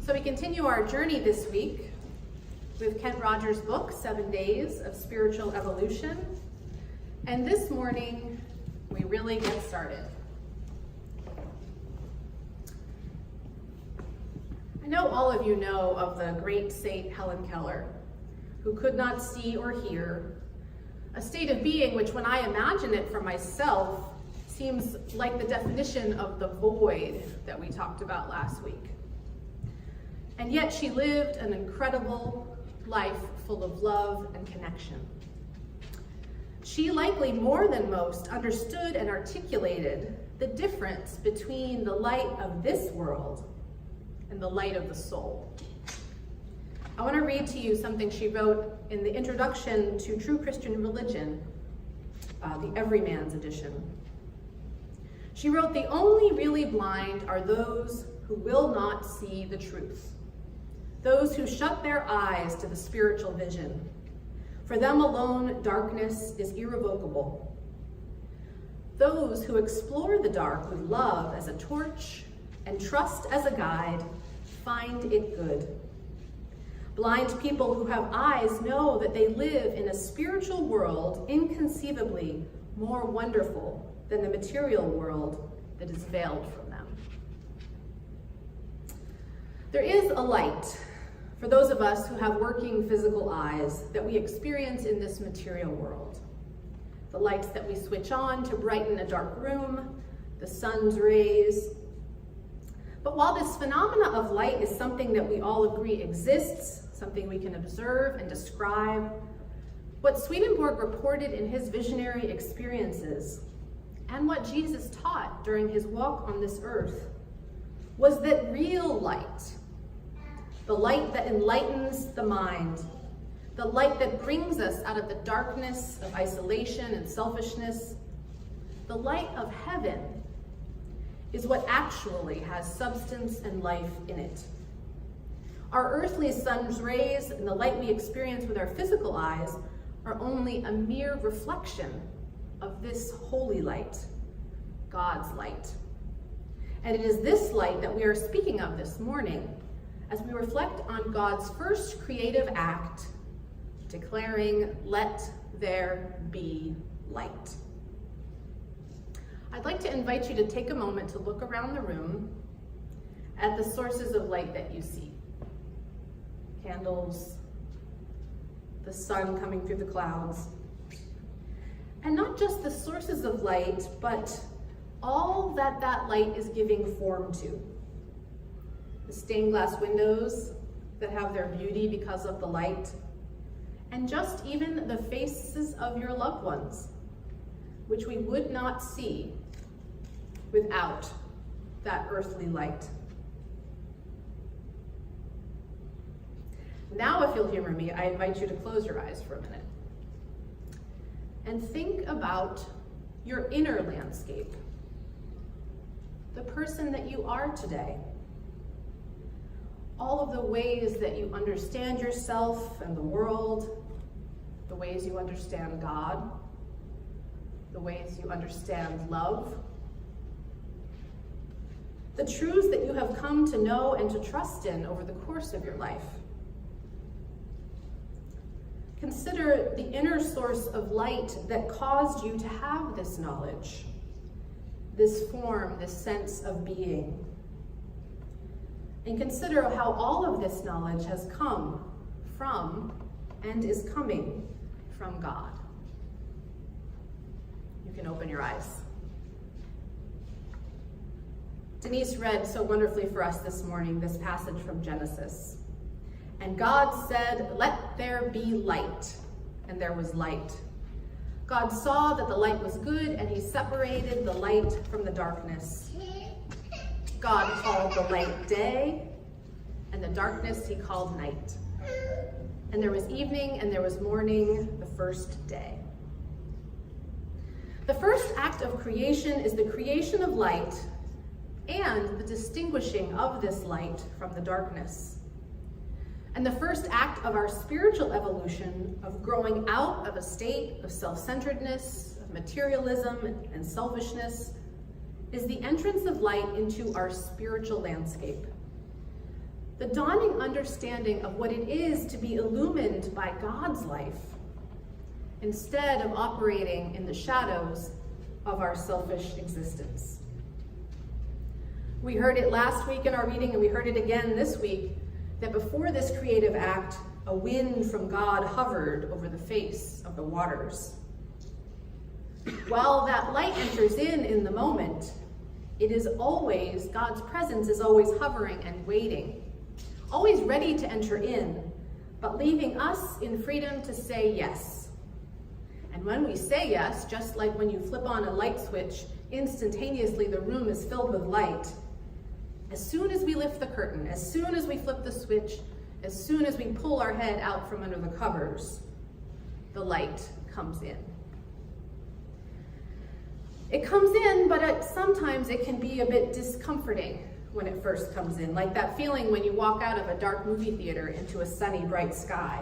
So we continue our journey this week with Kent Rogers' book, 7 Days of Spiritual Evolution. And this morning, we really get started. I know all of you know of the great Saint Helen Keller, who could not see or hear, a state of being which, when I imagine it for myself, seems like the definition of the void that we talked about last week. And yet she lived an incredible life full of love and connection. She, likely more than most, understood and articulated the difference between the light of this world and the light of the soul. I want to read to you something she wrote in the introduction to True Christian Religion, the Everyman's edition. She wrote, "The only really blind are those who will not see the truth, those who shut their eyes to the spiritual vision. For them alone, darkness is irrevocable. Those who explore the dark with love as a torch and trust as a guide find it good. Blind people who have eyes know that they live in a spiritual world inconceivably more wonderful than the material world that is veiled from them." There is a light for those of us who have working physical eyes that we experience in this material world. The lights that we switch on to brighten a dark room, the sun's rays. But while this phenomena of light is something that we all agree exists, something we can observe and describe, what Swedenborg reported in his visionary experiences and what Jesus taught during his walk on this earth was that real light, the light that enlightens the mind, the light that brings us out of the darkness of isolation and selfishness, the light of heaven, is what actually has substance and life in it. Our earthly sun's rays and the light we experience with our physical eyes are only a mere reflection of this holy light, God's light. And it is this light that we are speaking of this morning as we reflect on God's first creative act, declaring, "Let there be light." I'd like to invite you to take a moment to look around the room at the sources of light that you see. Candles, the sun coming through the clouds. And not just the sources of light, but all that that light is giving form to. The stained glass windows that have their beauty because of the light, and just even the faces of your loved ones, which we would not see without that earthly light. Now, if you'll humor me, I invite you to close your eyes for a minute and think about your inner landscape, the person that you are today, all of the ways that you understand yourself and the world, the ways you understand God, the ways you understand love, the truths that you have come to know and to trust in over the course of your life. Consider the inner source of light that caused you to have this knowledge, this form, this sense of being. And consider how all of this knowledge has come from and is coming from God. You can open your eyes. Denise read so wonderfully for us this morning this passage from Genesis. "And God said, 'Let there be light,' and there was light. God saw that the light was good, and he separated the light from the darkness. God called the light day, and the darkness he called night. And there was evening, and there was morning, the first day." The first act of creation is the creation of light and the distinguishing of this light from the darkness. And the first act of our spiritual evolution, of growing out of a state of self-centeredness, of materialism and selfishness, is the entrance of light into our spiritual landscape. the dawning understanding of what it is to be illumined by God's life, instead of operating in the shadows of our selfish existence. We heard it last week in our reading, and we heard it again this week, that before this creative act, a wind from God hovered over the face of the waters. While that light enters in the moment, it is always, God's presence is always hovering and waiting, always ready to enter in, but leaving us in freedom to say yes. And when we say yes, just like when you flip on a light switch, instantaneously the room is filled with light. As soon as we lift the curtain, as soon as we flip the switch, as soon as we pull our head out from under the covers, the light comes in. It comes in, but sometimes it can be a bit discomforting when it first comes in, like that feeling when you walk out of a dark movie theater into a sunny, bright sky.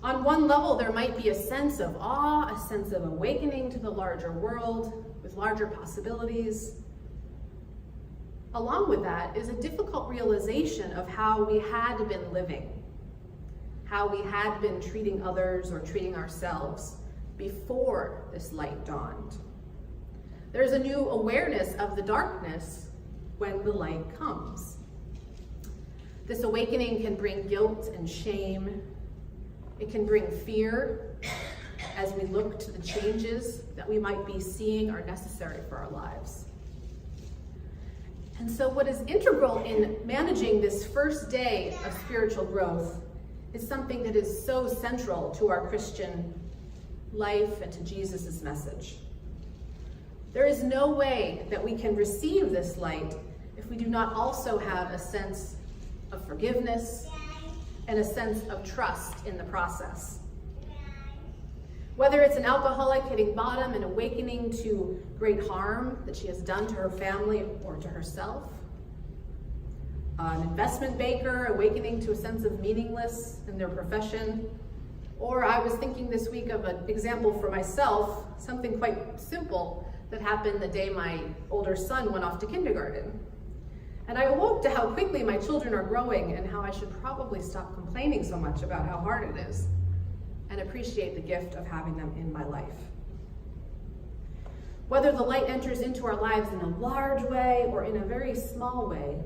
On one level, there might be a sense of awe, a sense of awakening to the larger world with larger possibilities. Along with that is a difficult realization of how we had been living, how we had been treating others or treating ourselves before this light dawned. There's a new awareness of the darkness when the light comes. This awakening can bring guilt and shame. It can bring fear as we look to the changes that we might be seeing are necessary for our lives. And so what is integral in managing this first day of spiritual growth is something that is so central to our Christian life and to Jesus' message. There is no way that we can receive this light if we do not also have a sense of forgiveness and a sense of trust in the process. Whether it's an alcoholic hitting bottom and awakening to great harm that she has done to her family or to herself, an investment banker awakening to a sense of meaningless in their profession, or I was thinking this week of an example for myself, something quite simple that happened the day my older son went off to kindergarten. And I awoke to how quickly my children are growing and how I should probably stop complaining so much about how hard it is and appreciate the gift of having them in my life. Whether the light enters into our lives in a large way or in a very small way,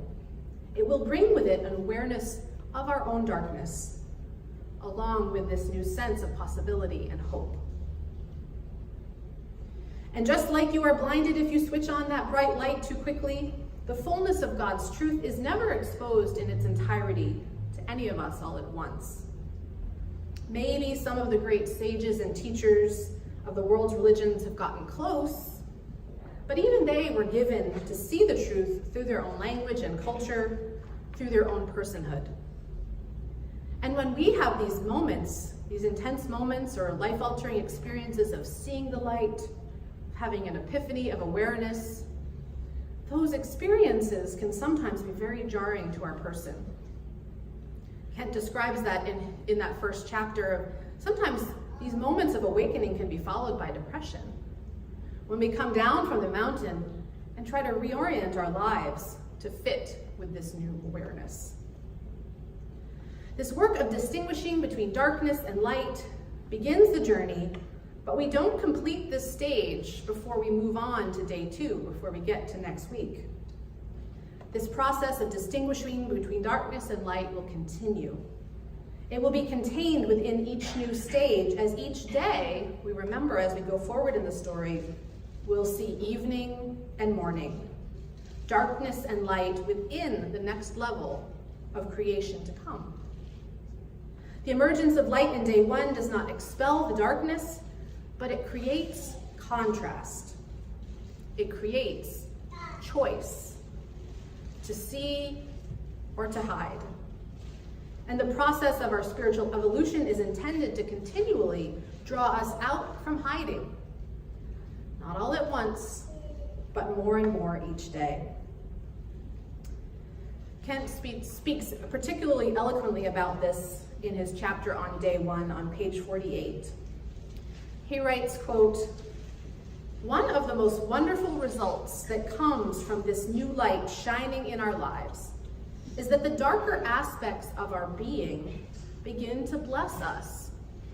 it will bring with it an awareness of our own darkness, along with this new sense of possibility and hope. And just like you are blinded if you switch on that bright light too quickly, the fullness of God's truth is never exposed in its entirety to any of us all at once. Maybe some of the great sages and teachers of the world's religions have gotten close, but even they were given to see the truth through their own language and culture, through their own personhood. And when we have these moments, these intense moments or life-altering experiences of seeing the light, having an epiphany of awareness, those experiences can sometimes be very jarring to our person. Kent describes that in that first chapter. Sometimes these moments of awakening can be followed by depression. When we come down from the mountain and try to reorient our lives to fit with this new awareness. This work of distinguishing between darkness and light begins the journey, but we don't complete this stage before we move on to day 2, before we get to next week. This process of distinguishing between darkness and light will continue. It will be contained within each new stage, as each day, we remember as we go forward in the story, we'll see evening and morning, darkness and light within the next level of creation to come. The emergence of light in day 1 does not expel the darkness, but it creates contrast. It creates choice to see or to hide. And the process of our spiritual evolution is intended to continually draw us out from hiding. Not all at once, but more and more each day. Kent speaks particularly eloquently about this in his chapter on day 1 on page 48. He writes, quote, "One of the most wonderful results that comes from this new light shining in our lives is that the darker aspects of our being begin to bless us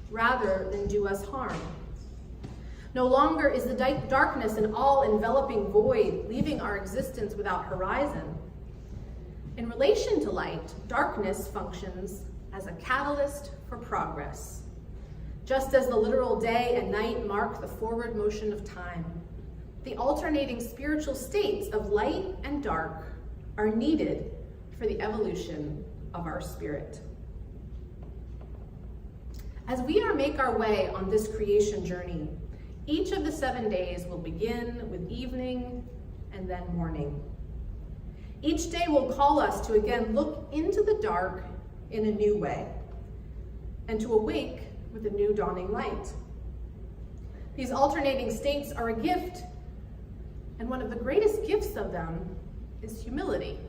rather than do us harm. No longer is the darkness an all-enveloping void, leaving our existence without horizon. In relation to light, darkness functions as a catalyst for progress. Just as the literal day and night mark the forward motion of time, the alternating spiritual states of light and dark are needed for the evolution of our spirit. As we make our way on this creation journey, each of the 7 days will begin with evening and then morning. Each day will call us to again look into the dark in a new way and to awake with a new dawning light. These alternating states are a gift, and one of the greatest gifts of them is humility.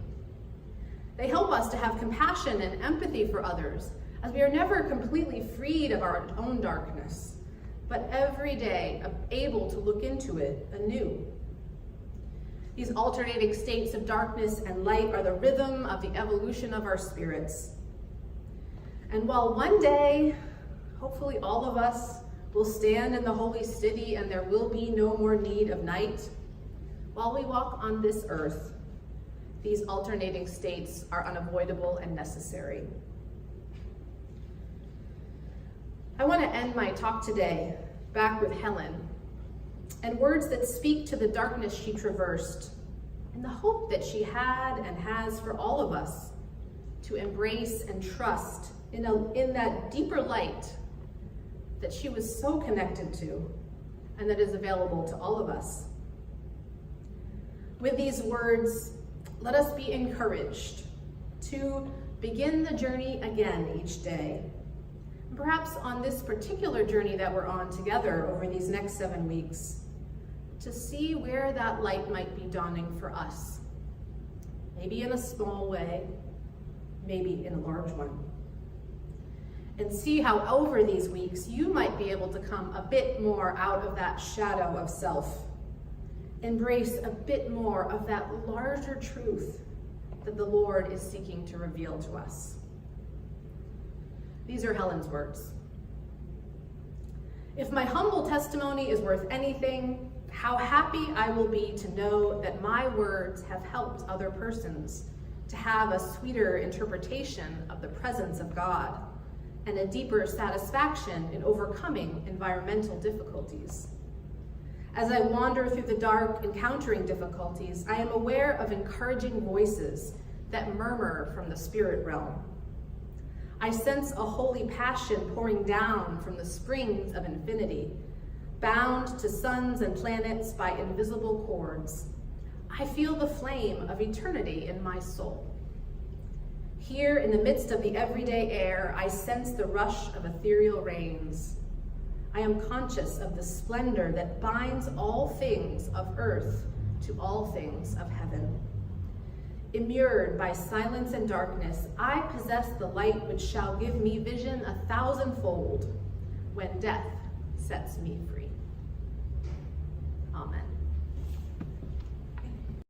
They help us to have compassion and empathy for others, as we are never completely freed of our own darkness, but every day able to look into it anew. These alternating states of darkness and light are the rhythm of the evolution of our spirits. And while one day, hopefully all of us will stand in the holy city and there will be no more need of night, while we walk on this earth, these alternating states are unavoidable and necessary. I want to end my talk today back with Helen and words that speak to the darkness she traversed and the hope that she had and has for all of us to embrace and trust in that deeper light that she was so connected to and that is available to all of us. With these words, let us be encouraged to begin the journey again each day. Perhaps on this particular journey that we're on together over these next 7 weeks, to see where that light might be dawning for us. Maybe in a small way, maybe in a large one. And see how over these weeks you might be able to come a bit more out of that shadow of self. Embrace a bit more of that larger truth that the Lord is seeking to reveal to us. These are Helen's words. If my humble testimony is worth anything, how happy I will be to know that my words have helped other persons to have a sweeter interpretation of the presence of God and a deeper satisfaction in overcoming environmental difficulties. As I wander through the dark, encountering difficulties, I am aware of encouraging voices that murmur from the spirit realm. I sense a holy passion pouring down from the springs of infinity, bound to suns and planets by invisible cords. I feel the flame of eternity in my soul. Here in the midst of the everyday air, I sense the rush of ethereal rains. I am conscious of the splendor that binds all things of earth to all things of heaven. Immured by silence and darkness, I possess the light which shall give me vision 1,000-fold when death sets me free. Amen.